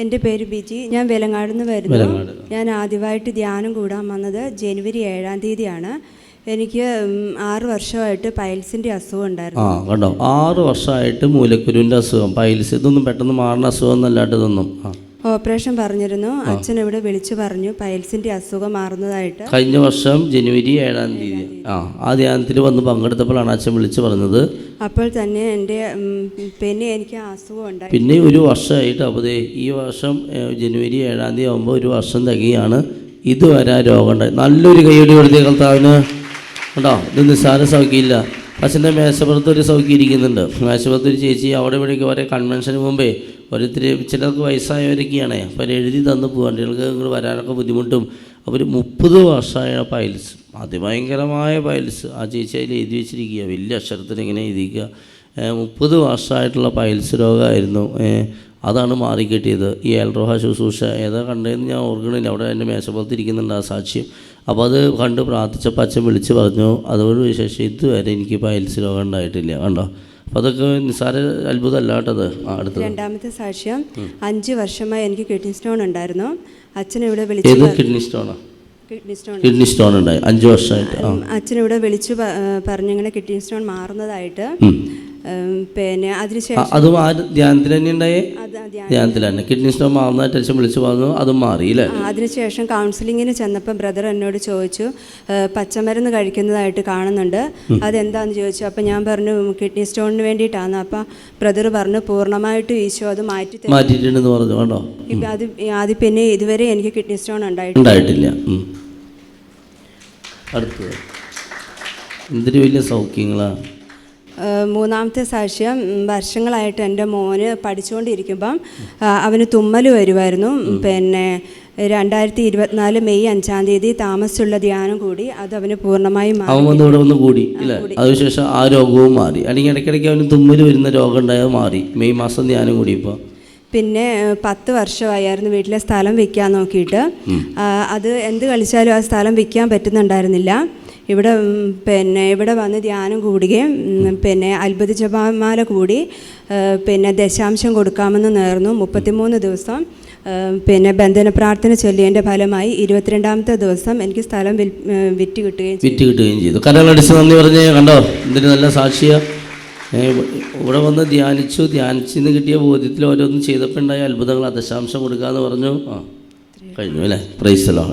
എൻ്റെ പേര് ബിജി. ഞാൻ വെലങ്ങാട് നിന്ന് വരുന്നു. ഞാൻ ആദ്യമായിട്ട് ധ്യാനം കൂടാൻ വന്നത് ജനുവരി 7-ാം തീയതിയാണ്. എനിക്ക് 6 വർഷമായിട്ട് പൈൽസിൻ്റെ അസുഖം ഉണ്ടായിരുന്നു. കണ്ടോ, 6 വർഷമായിട്ട് മൂലക്കുരുവിൻ്റെ അസുഖം, പൈൽസ്. ഇതൊന്നും പെട്ടെന്ന് മാറുന്ന അസുഖം എന്നല്ലാട്ടതൊന്നും. ഓപ്പറേഷൻ പറഞ്ഞിരുന്നു. അച്ഛൻ ഇവിടെ വിളിച്ചു പറഞ്ഞു പൈൽസിൻ്റെ അസുഖം മാറുന്നതായിട്ട്. കഴിഞ്ഞ വർഷം ജനുവരി 7-ാം തീയതി ആ ധ്യാനത്തിൽ വന്ന് പങ്കെടുത്തപ്പോഴാണ് അച്ഛൻ വിളിച്ചു പറഞ്ഞത്. അപ്പോൾ തന്നെ എൻ്റെ പിന്നെ എനിക്ക് അസുഖം ഉണ്ടായി. പിന്നെ ഒരു വർഷമായിട്ട് അപ്പോൾ ഈ വർഷം ജനുവരി 7-ാം തീയതി ആകുമ്പോൾ ഒരു വർഷം തികയാണ്. ഇതുവരെ ആ രോഗം ഉണ്ടായി. നല്ലൊരു കൈയ്യടി കൊടുത്തേ കർത്താവിന്. കേട്ടോ, ഇത് നിസ്സാര സൗഖ്യമില്ല. അച്ഛൻ്റെ മേശപ്പുറത്ത് ഒരു സൗഖ്യം ഇരിക്കുന്നുണ്ട്. മേശപ്പുറത്ത് ഒരു ചേച്ചി അവിടെ ഇവിടേക്ക് ഓരോ കൺവെൻഷന് മുമ്പേ ഓരോരുത്തർ ചിലർക്ക് വയസ്സായവരൊക്കെയാണ്. അപ്പോൾ അവരെഴുതി തന്നു പോകും, കുട്ടികൾക്ക് ഇങ്ങോട്ട് വരാനൊക്കെ ബുദ്ധിമുട്ടും. അവർ 30 വർഷമായ പൈൽസ്, അതിഭയങ്കരമായ പൈൽസ്. ആ ചേച്ചി അതിൽ എഴുതി വെച്ചിരിക്കുക, വലിയ അക്ഷരത്തിൽ ഇങ്ങനെ എഴുതിക്കുക. 30 വർഷമായിട്ടുള്ള പൈൽസ് രോഗമായിരുന്നു. അതാണ് മാറിക്കിട്ടിയത്. ഈ എൽറോഹ ശുശ്രൂഷ ഏതാ കണ്ടതെന്ന് ഞാൻ ഓർക്കണില്ല. അവിടെ എൻ്റെ മേശപ്പുറത്ത് ഇരിക്കുന്നുണ്ട് ആ സാക്ഷ്യം. അപ്പോൾ അത് കണ്ട് പ്രാർത്ഥിച്ചപ്പോൾ അച്ഛൻ വിളിച്ച് പറഞ്ഞു അതോട് വിശേഷം ഇതുവരെ എനിക്ക് പൈൽസ് രോഗം ഉണ്ടായിട്ടില്ല. കണ്ടോ, അപ്പോൾ അതൊക്കെ നിസ്സാര അത്ഭുതമല്ല കേട്ടത്. അടുത്തത് രണ്ടാമത്തെ സാക്ഷ്യം. 5 വർഷമായി എനിക്ക് കിഡ്നി സ്റ്റോൺ ഉണ്ടായിരുന്നു. അച്ഛൻ ഇവിടെ വിളിച്ചു. കിഡ്നി സ്റ്റോൺ ഉണ്ടായി 5 വർഷമായിട്ട്. അച്ഛനിവിടെ വിളിച്ചു പറഞ്ഞു ഇങ്ങനെ കിഡ്നി സ്റ്റോൺ മാറുന്നതായിട്ട്. പിന്നെ അതിനുശേഷം അതും ആ ധ്യാനത്തിൽ തന്നെ ഉണ്ടായേ. ധ്യാനത്തിൽ തന്നെ കിഡ്നി സ്റ്റോൺ മാറുന്നതായിട്ട് അച്ഛൻ വിളിച്ചു പറഞ്ഞു, അതും മാറിയില്ലേ. അതിനുശേഷം കൗൺസിലിങ്ങിന് ചെന്നപ്പോൾ ബ്രദർ എന്നോട് ചോദിച്ചു പച്ചമരുന്ന് കഴിക്കുന്നതായിട്ട് കാണുന്നുണ്ട്, അതെന്താണെന്ന് ചോദിച്ചു. അപ്പം ഞാൻ പറഞ്ഞു കിഡ്നി സ്റ്റോണിന് വേണ്ടിയിട്ടാണ്. അപ്പം ബ്രദർ പറഞ്ഞു പൂർണ്ണമായിട്ടും ഈശോ അത് മാറ്റിയിട്ടുണ്ടെന്ന് പറഞ്ഞു. കണ്ടോ, അത് പിന്നെ ഇതുവരെ എനിക്ക് കിഡ്നി സ്റ്റോൺ ഉണ്ടായിട്ടില്ല. അടുത്തത് എന്തൊരു വലിയ സൗഖ്യങ്ങളാണ്. മൂന്നാമത്തെ സാക്ഷ്യം. വർഷങ്ങളായിട്ട് എൻ്റെ മോന് പഠിച്ചുകൊണ്ടിരിക്കുമ്പം അവന് തുമ്മൽ വരുമായിരുന്നു. പിന്നെ 2024 മെയ് 5-ാം തീയതി താമസിച്ചുള്ള ധ്യാനം കൂടി അത് അവന് പൂർണ്ണമായും ഇവിടെ വന്ന് കൂടി ഇല്ല. അതിനുശേഷം ആ രോഗവും മാറി. അല്ലെങ്കിൽ ഇടയ്ക്കിടയ്ക്ക് അവന് തുമ്മൽ വരുന്ന രോഗം ഉണ്ടായത് മാറി. മെയ് മാസം ധ്യാനം കൂടി. ഇപ്പോൾ പിന്നെ 10 വർഷമായിരുന്നു വീട്ടിലെ സ്ഥലം വിൽക്കാൻ നോക്കിയിട്ട്. അത് എന്ത് കളിച്ചാലും ആ സ്ഥലം വിൽക്കാൻ പറ്റുന്നുണ്ടായിരുന്നില്ല. ഇവിടെ വന്ന് ധ്യാനം കൂടുകയും പിന്നെ അത്ഭുത ജപമാല കൂടി പിന്നെ ദശാംശം കൊടുക്കാമെന്ന് നേർന്നു. 33 ദിവസം പിന്നെ ബന്ധന പ്രാർത്ഥന ചൊല്ലിയതിൻ്റെ ഫലമായി 22-ാമത്തെ ദിവസം എനിക്ക് സ്ഥലം വിറ്റ് കിട്ടുകയും ചെയ്തു. കരങ്ങളടിച്ച് നന്ദി പറഞ്ഞേ. കണ്ടോ, എന്തൊരു നല്ല സാക്ഷിയാണ്. ഇവിടെ വന്ന് ധ്യാനിച്ചിന്ന് കിട്ടിയ ബോധ്യത്തിൽ ഓരോന്നും ചെയ്തപ്പോൾ ഉണ്ടായ അത്ഭുതങ്ങൾ. ദശാംശം കൊടുക്കാമെന്ന് പറഞ്ഞു. കഴിഞ്ഞു അല്ലേ. Praise the Lord.